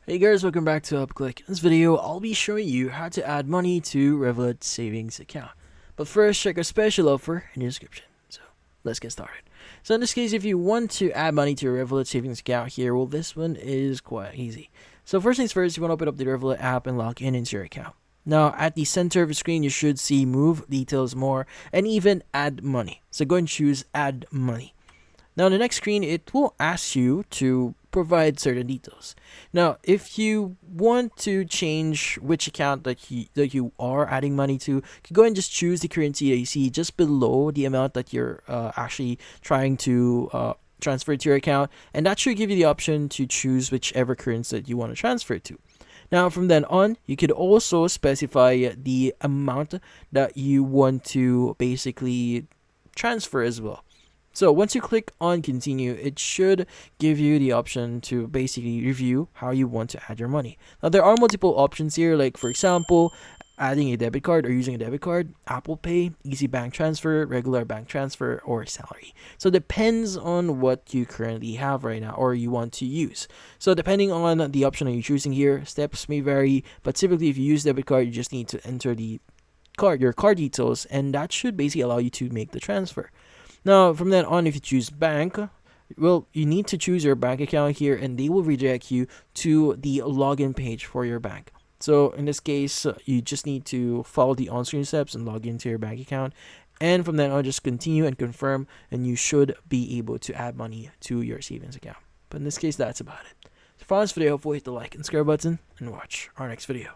Hey guys, welcome back to UpClick. In this video, I'll be showing you how to add money to Revolut Savings Account. But first, check our special offer in the description. So, let's get started. So in this case, if you want to add money to your Revolut Savings Account here, well, this one is quite easy. So first things first, you want to open up the Revolut app and log in into your account. Now, at the center of the screen, you should see Move, Details, More, and even Add Money. So go and choose Add Money. Now, on the next screen, it will ask you to provide certain details. Now, if you want to change which account that you are adding money to, you can go and just choose the currency that you see just below the amount that you're actually trying to transfer to your account, and that should give you the option to choose whichever currency that you want to transfer to. Now, from then on, you could also specify the amount that you want to basically transfer as well. So once you click on continue, it should give you the option to basically review how you want to add your money. Now there are multiple options here, like for example, adding a debit card or using a debit card, Apple Pay, easy bank transfer, regular bank transfer, or salary. So it depends on what you currently have right now or you want to use. So depending on the option that you're choosing here, steps may vary, but typically if you use debit card, you just need to enter your card details, and that should basically allow you to make the transfer. Now, from then on, if you choose bank, well, you need to choose your bank account here, and they will redirect you to the login page for your bank. So in this case, you just need to follow the on-screen steps and log into your bank account. And from then on, just continue and confirm, and you should be able to add money to your savings account. But in this case, that's about it. So for this video, hopefully hit the like and subscribe button, and watch our next video.